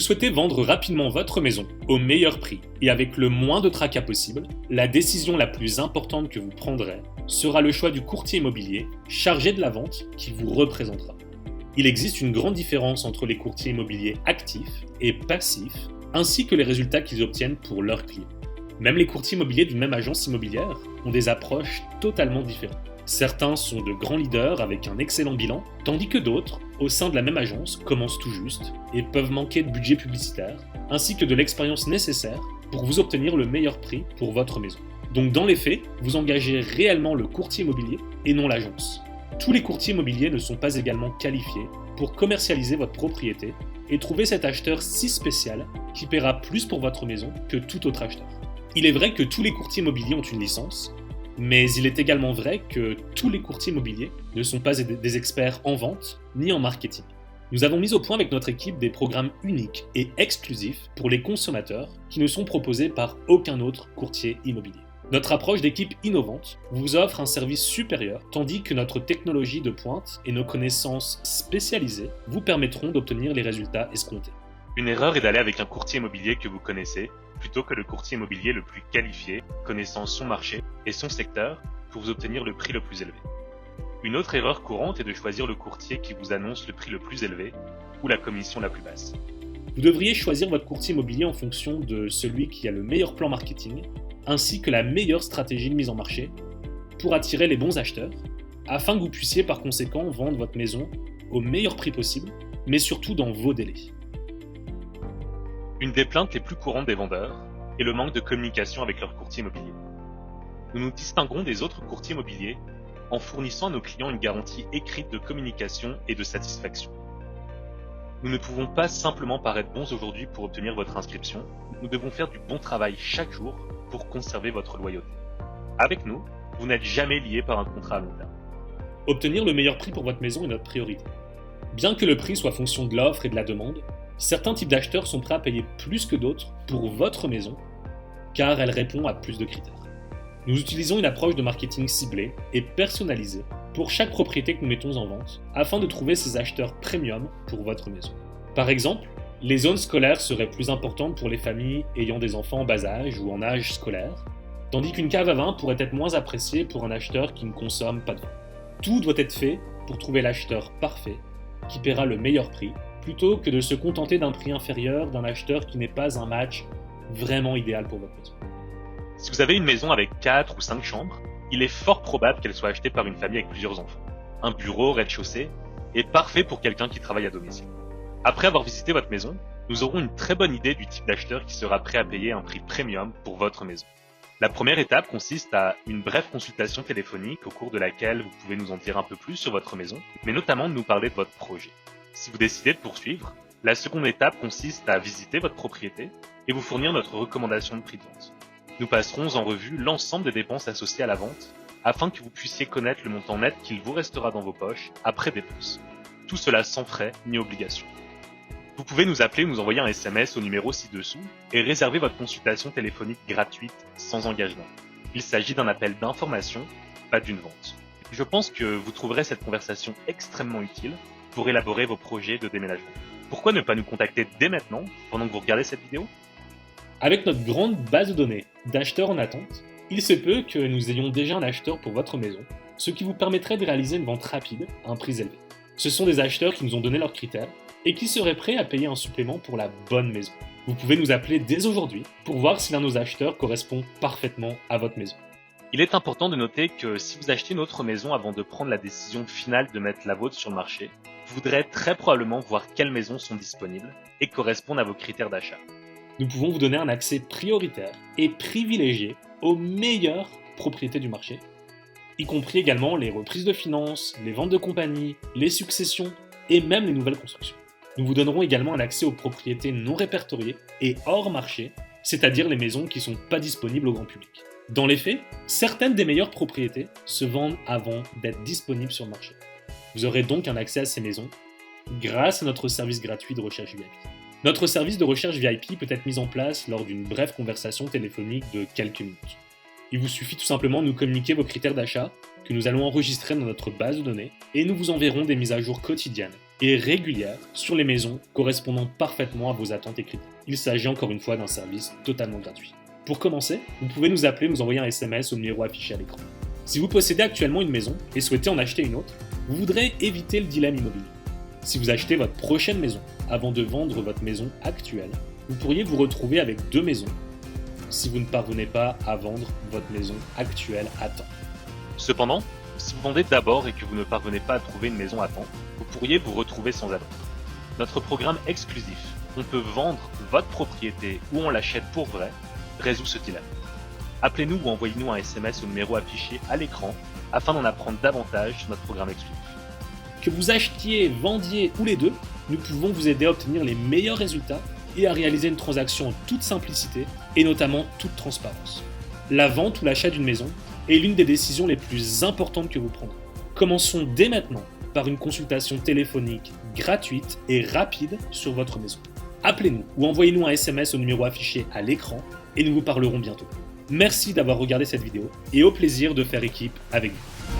souhaitez vendre rapidement votre maison au meilleur prix et avec le moins de tracas possible, la décision la plus importante que vous prendrez sera le choix du courtier immobilier chargé de la vente qui vous représentera. Il existe une grande différence entre les courtiers immobiliers actifs et passifs, ainsi que les résultats qu'ils obtiennent pour leurs clients. Même les courtiers immobiliers d'une même agence immobilière ont des approches totalement différentes. Certains sont de grands leaders avec un excellent bilan, tandis que d'autres, au sein de la même agence, commencent tout juste et peuvent manquer de budget publicitaire, ainsi que de l'expérience nécessaire pour vous obtenir le meilleur prix pour votre maison. Donc dans les faits, vous engagez réellement le courtier immobilier et non l'agence. Tous les courtiers immobiliers ne sont pas également qualifiés pour commercialiser votre propriété et trouver cet acheteur si spécial qui paiera plus pour votre maison que tout autre acheteur. Il est vrai que tous les courtiers immobiliers ont une licence, mais il est également vrai que tous les courtiers immobiliers ne sont pas des experts en vente ni en marketing. Nous avons mis au point avec notre équipe des programmes uniques et exclusifs pour les consommateurs qui ne sont proposés par aucun autre courtier immobilier. Notre approche d'équipe innovante vous offre un service supérieur, tandis que notre technologie de pointe et nos connaissances spécialisées vous permettront d'obtenir les résultats escomptés. Une erreur est d'aller avec un courtier immobilier que vous connaissez, plutôt que le courtier immobilier le plus qualifié, connaissant son marché et son secteur pour vous obtenir le prix le plus élevé. Une autre erreur courante est de choisir le courtier qui vous annonce le prix le plus élevé ou la commission la plus basse. Vous devriez choisir votre courtier immobilier en fonction de celui qui a le meilleur plan marketing, ainsi que la meilleure stratégie de mise en marché pour attirer les bons acheteurs, afin que vous puissiez par conséquent vendre votre maison au meilleur prix possible, mais surtout dans vos délais. Une des plaintes les plus courantes des vendeurs est le manque de communication avec leur courtier immobilier. Nous nous distinguons des autres courtiers immobiliers en fournissant à nos clients une garantie écrite de communication et de satisfaction. Nous ne pouvons pas simplement paraître bons aujourd'hui pour obtenir votre inscription, nous devons faire du bon travail chaque jour pour conserver votre loyauté. Avec nous, vous n'êtes jamais lié par un contrat à long terme. Obtenir le meilleur prix pour votre maison est notre priorité. Bien que le prix soit fonction de l'offre et de la demande, certains types d'acheteurs sont prêts à payer plus que d'autres pour votre maison, car elle répond à plus de critères. Nous utilisons une approche de marketing ciblée et personnalisée pour chaque propriété que nous mettons en vente, afin de trouver ces acheteurs premium pour votre maison. Par exemple, les zones scolaires seraient plus importantes pour les familles ayant des enfants en bas âge ou en âge scolaire, tandis qu'une cave à vin pourrait être moins appréciée pour un acheteur qui ne consomme pas de vin. Tout doit être fait pour trouver l'acheteur parfait, qui paiera le meilleur prix, plutôt que de se contenter d'un prix inférieur d'un acheteur qui n'est pas un match vraiment idéal pour votre maison. Si vous avez une maison avec 4 ou 5 chambres, il est fort probable qu'elle soit achetée par une famille avec plusieurs enfants. Un bureau, rez-de-chaussée, est parfait pour quelqu'un qui travaille à domicile. Après avoir visité votre maison, nous aurons une très bonne idée du type d'acheteur qui sera prêt à payer un prix premium pour votre maison. La première étape consiste à une brève consultation téléphonique au cours de laquelle vous pouvez nous en dire un peu plus sur votre maison, mais notamment de nous parler de votre projet. Si vous décidez de poursuivre, la seconde étape consiste à visiter votre propriété et vous fournir notre recommandation de prix de vente. Nous passerons en revue l'ensemble des dépenses associées à la vente afin que vous puissiez connaître le montant net qu'il vous restera dans vos poches après dépenses. Tout cela sans frais ni obligation. Vous pouvez nous appeler ou nous envoyer un SMS au numéro ci-dessous et réserver votre consultation téléphonique gratuite sans engagement. Il s'agit d'un appel d'information, pas d'une vente. Je pense que vous trouverez cette conversation extrêmement utile pour élaborer vos projets de déménagement. Pourquoi ne pas nous contacter dès maintenant pendant que vous regardez cette vidéo ? Avec notre grande base de données d'acheteurs en attente, il se peut que nous ayons déjà un acheteur pour votre maison, ce qui vous permettrait de réaliser une vente rapide à un prix élevé. Ce sont des acheteurs qui nous ont donné leurs critères et qui seraient prêts à payer un supplément pour la bonne maison. Vous pouvez nous appeler dès aujourd'hui pour voir si l'un de nos acheteurs correspond parfaitement à votre maison. Il est important de noter que si vous achetez une autre maison avant de prendre la décision finale de mettre la vôtre sur le marché, vous voudrez très probablement voir quelles maisons sont disponibles et correspondent à vos critères d'achat. Nous pouvons vous donner un accès prioritaire et privilégié aux meilleures propriétés du marché, y compris également les reprises de finances, les ventes de compagnie, les successions et même les nouvelles constructions. Nous vous donnerons également un accès aux propriétés non répertoriées et hors marché, c'est-à-dire les maisons qui ne sont pas disponibles au grand public. Dans les faits, certaines des meilleures propriétés se vendent avant d'être disponibles sur le marché. Vous aurez donc un accès à ces maisons grâce à notre service gratuit de recherche VIP. Notre service de recherche VIP peut être mis en place lors d'une brève conversation téléphonique de quelques minutes. Il vous suffit tout simplement de nous communiquer vos critères d'achat que nous allons enregistrer dans notre base de données et nous vous enverrons des mises à jour quotidiennes et régulière sur les maisons correspondant parfaitement à vos attentes et critères. Il s'agit encore une fois d'un service totalement gratuit. Pour commencer, vous pouvez nous appeler ou nous envoyer un SMS au numéro affiché à l'écran. Si vous possédez actuellement une maison et souhaitez en acheter une autre, vous voudrez éviter le dilemme immobilier. Si vous achetez votre prochaine maison avant de vendre votre maison actuelle, vous pourriez vous retrouver avec 2 maisons si vous ne parvenez pas à vendre votre maison actuelle à temps. Cependant, si vous vendez d'abord et que vous ne parvenez pas à trouver une maison à temps, vous pourriez vous retrouver sans abri. Notre programme exclusif, On peut vendre votre propriété ou on l'achète pour vrai, résout ce dilemme. Appelez-nous ou envoyez-nous un SMS au numéro affiché à l'écran afin d'en apprendre davantage sur notre programme exclusif. Que vous achetiez, vendiez ou les deux, nous pouvons vous aider à obtenir les meilleurs résultats et à réaliser une transaction en toute simplicité et notamment toute transparence. La vente ou l'achat d'une maison est l'une des décisions les plus importantes que vous prendrez. Commençons dès maintenant par une consultation téléphonique gratuite et rapide sur votre maison. Appelez-nous ou envoyez-nous un SMS au numéro affiché à l'écran et nous vous parlerons bientôt. Merci d'avoir regardé cette vidéo et au plaisir de faire équipe avec vous.